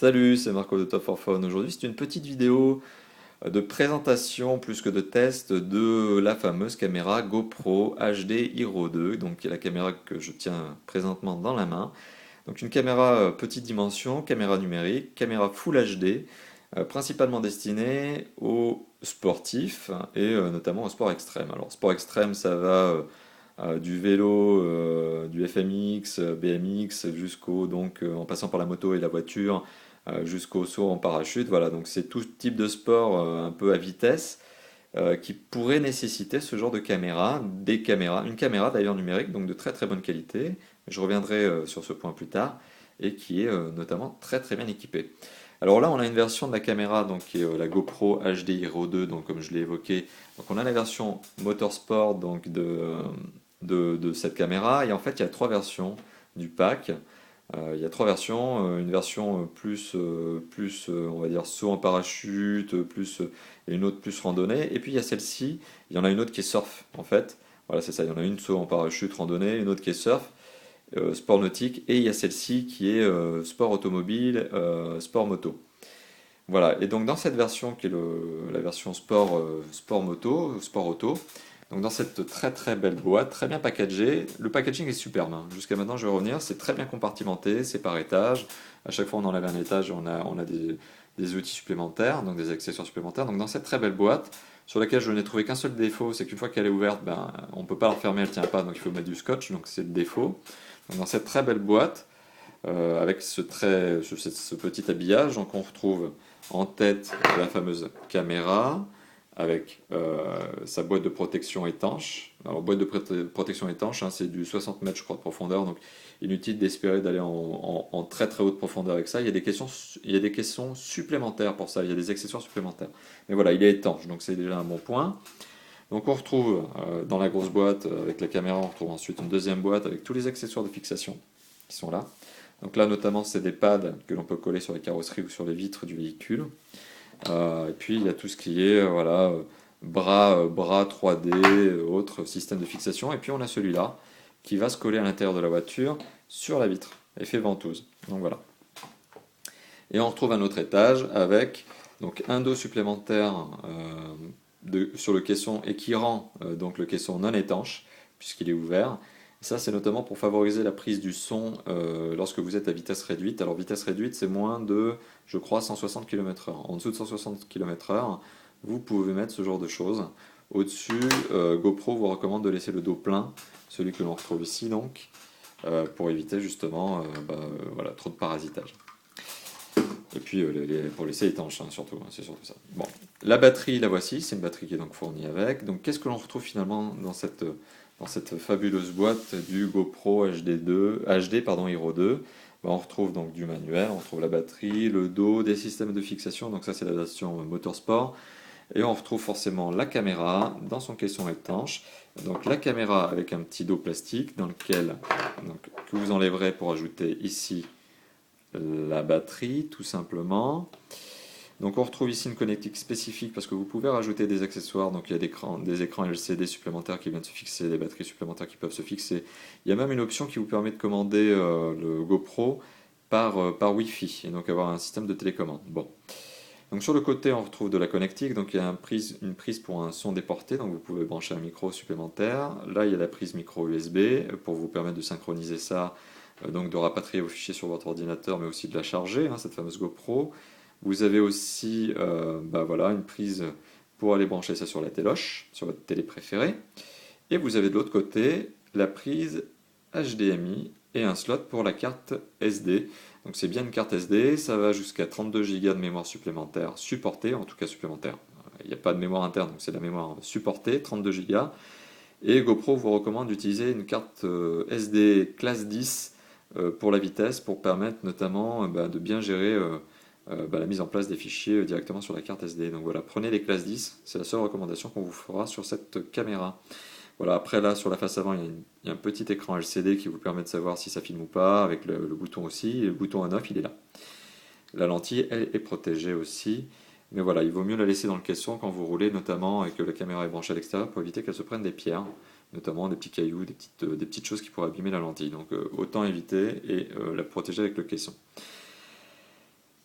Salut, c'est Marco de Top for Fun. Aujourd'hui, c'est une petite vidéo de présentation plus que de test de la fameuse caméra GoPro HD Hero 2, donc qui est la caméra que je tiens présentement dans la main. Donc une caméra petite dimension, caméra numérique, caméra Full HD, principalement destinée aux sportifs et notamment au sport extrême. Alors sport extrême, ça va du vélo, du FMX, BMX, jusqu'au en passant par la moto et la voiture, jusqu'au saut en parachute. Voilà, donc c'est tout type de sport un peu à vitesse qui pourrait nécessiter ce genre de caméra, une caméra d'ailleurs numérique, donc de très très bonne qualité. Je reviendrai sur ce point plus tard et qui est notamment très très bien équipée. Alors là, on a une version de la caméra donc qui est la GoPro HD Hero 2, donc comme je l'ai évoqué. Donc on a la version Motorsport donc de cette caméra et en fait il y a trois versions du pack. Il y a trois versions, une version on va dire saut en parachute, et une autre plus randonnée. Et puis il y a celle-ci, il y en a une autre qui est surf en fait. Voilà, c'est ça, il y en a une saut en parachute randonnée, une autre qui est surf, sport nautique, et il y a celle-ci qui est sport automobile, sport moto. Voilà, et donc dans cette version qui est la version sport moto, sport auto, donc dans cette très très belle boîte, très bien packagée, le packaging est superbe, hein. Jusqu'à maintenant je vais revenir, c'est très bien compartimenté, c'est par étage, à chaque fois on enlève un étage, on a des outils supplémentaires, donc des accessoires supplémentaires, donc dans cette très belle boîte, sur laquelle je n'ai trouvé qu'un seul défaut, c'est qu'une fois qu'elle est ouverte, ben, on ne peut pas la refermer, elle ne tient pas, donc il faut mettre du scotch, donc c'est le défaut. Donc dans cette très belle boîte, avec ce petit habillage. Donc on retrouve en tête la fameuse caméra avec sa boîte de protection étanche. Alors boîte de protection étanche, hein, c'est du 60 mètres je crois de profondeur, donc inutile d'espérer d'aller en très très haute profondeur avec ça. Il y a des questions supplémentaires pour ça, il y a des accessoires supplémentaires. Mais voilà, il est étanche, donc c'est déjà un bon point. Donc on retrouve dans la grosse boîte avec la caméra, on retrouve ensuite une deuxième boîte avec tous les accessoires de fixation qui sont là. Donc là, notamment, c'est des pads que l'on peut coller sur les carrosseries ou sur les vitres du véhicule. Et puis, il y a tout ce qui est voilà, bras 3D, autres systèmes de fixation. Et puis, on a celui-là qui va se coller à l'intérieur de la voiture sur la vitre, effet ventouse. Donc voilà. Et on retrouve un autre étage avec donc un dos supplémentaire sur le caisson et qui rend donc le caisson non étanche puisqu'il est ouvert. Ça, c'est notamment pour favoriser la prise du son lorsque vous êtes à vitesse réduite. Alors, vitesse réduite, c'est moins de, je crois, 160 km/h. En dessous de 160 km/h, vous pouvez mettre ce genre de choses. Au-dessus, GoPro vous recommande de laisser le dos plein, celui que l'on retrouve ici, donc, pour éviter justement voilà, trop de parasitage. Et puis pour laisser étanche, hein, surtout, hein, c'est surtout ça. Bon, la batterie, la voici, c'est une batterie qui est donc fournie avec. Donc, qu'est-ce que l'on retrouve finalement dans cette fabuleuse boîte du GoPro HD Hero 2? Ben, on retrouve donc du manuel, on retrouve la batterie, le dos, des systèmes de fixation, donc ça c'est la version Motorsport, et on retrouve forcément la caméra dans son caisson étanche. Donc la caméra avec un petit dos plastique dans lequel que vous enlèverez pour ajouter ici la batterie tout simplement. Donc on retrouve ici une connectique spécifique parce que vous pouvez rajouter des accessoires, donc il y a des écrans LCD supplémentaires qui viennent se fixer, des batteries supplémentaires qui peuvent se fixer. Il y a même une option qui vous permet de commander le GoPro par Wi-Fi et donc avoir un système de télécommande. Bon. Donc sur le côté on retrouve de la connectique, donc il y a une prise pour un son déporté, donc vous pouvez brancher un micro supplémentaire. Là il y a la prise micro USB pour vous permettre de synchroniser ça, donc de rapatrier vos fichiers sur votre ordinateur mais aussi de la charger, hein, cette fameuse GoPro. Vous avez aussi voilà, une prise pour aller brancher ça sur la téloche, sur votre télé préférée. Et vous avez de l'autre côté la prise HDMI et un slot pour la carte SD. Donc c'est bien une carte SD, ça va jusqu'à 32 Go de mémoire supplémentaire supportée, en tout cas supplémentaire. Il n'y a pas de mémoire interne, donc c'est la mémoire supportée, 32 Go. Et GoPro vous recommande d'utiliser une carte SD classe 10 pour la vitesse, pour permettre notamment de bien gérer la mise en place des fichiers directement sur la carte SD. Donc voilà, prenez les classes 10, c'est la seule recommandation qu'on vous fera sur cette caméra. Voilà, après là, sur la face avant, il y a un petit écran LCD qui vous permet de savoir si ça filme ou pas, avec le bouton aussi, et le bouton on-off, il est là. La lentille, elle, est protégée aussi, mais voilà, il vaut mieux la laisser dans le caisson quand vous roulez, notamment, et que la caméra est branchée à l'extérieur, pour éviter qu'elle se prenne des pierres, notamment des petits cailloux, des petites choses qui pourraient abîmer la lentille. Donc autant éviter et la protéger avec le caisson.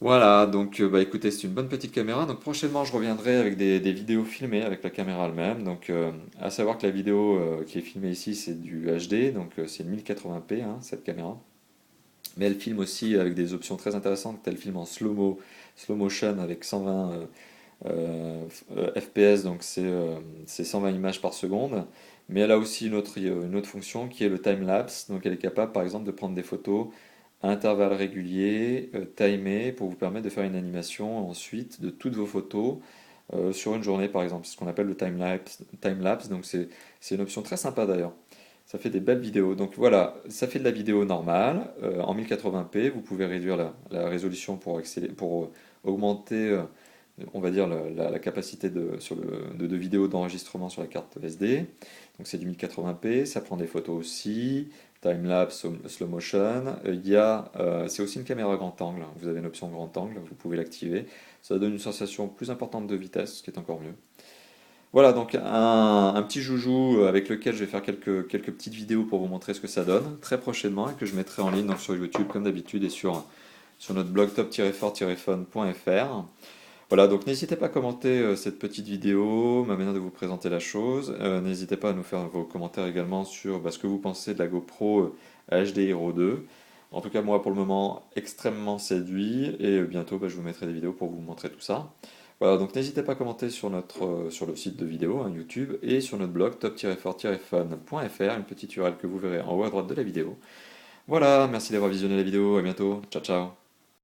Voilà, donc bah écoutez, c'est une bonne petite caméra. Donc prochainement, je reviendrai avec des vidéos filmées avec la caméra elle-même. Donc à savoir que la vidéo qui est filmée ici, c'est du HD, donc c'est 1080p hein, cette caméra. Mais elle filme aussi avec des options très intéressantes. Elle filme en slow motion avec 120 FPS, donc c'est 120 images par seconde. Mais elle a aussi une autre fonction qui est le time-lapse. Donc elle est capable par exemple de prendre des photos à intervalles réguliers, timées, pour vous permettre de faire une animation ensuite de toutes vos photos sur une journée par exemple. C'est ce qu'on appelle le time-lapse. Donc c'est une option très sympa d'ailleurs. Ça fait des belles vidéos. Donc voilà, ça fait de la vidéo normale en 1080p. Vous pouvez réduire la résolution pour augmenter, on va dire, la capacité de vidéo d'enregistrement sur la carte SD. Donc c'est du 1080p. Ça prend des photos aussi, time-lapse, slow motion. C'est aussi une caméra grand angle. Vous avez une option grand angle, vous pouvez l'activer. Ça donne une sensation plus importante de vitesse, ce qui est encore mieux. Voilà, donc un petit joujou avec lequel je vais faire quelques petites vidéos pour vous montrer ce que ça donne très prochainement et que je mettrai en ligne donc, sur YouTube comme d'habitude et sur notre blog top-fort-phone.fr. Voilà, donc n'hésitez pas à commenter cette petite vidéo, ma manière de vous présenter la chose. N'hésitez pas à nous faire vos commentaires également sur ce que vous pensez de la GoPro HD Hero 2. En tout cas, moi pour le moment, extrêmement séduit et bientôt je vous mettrai des vidéos pour vous montrer tout ça. Voilà, donc n'hésitez pas à commenter sur le site de vidéo, hein, YouTube, et sur notre blog top-fort-fun.fr, une petite URL que vous verrez en haut à droite de la vidéo. Voilà, merci d'avoir visionné la vidéo, à bientôt, ciao ciao.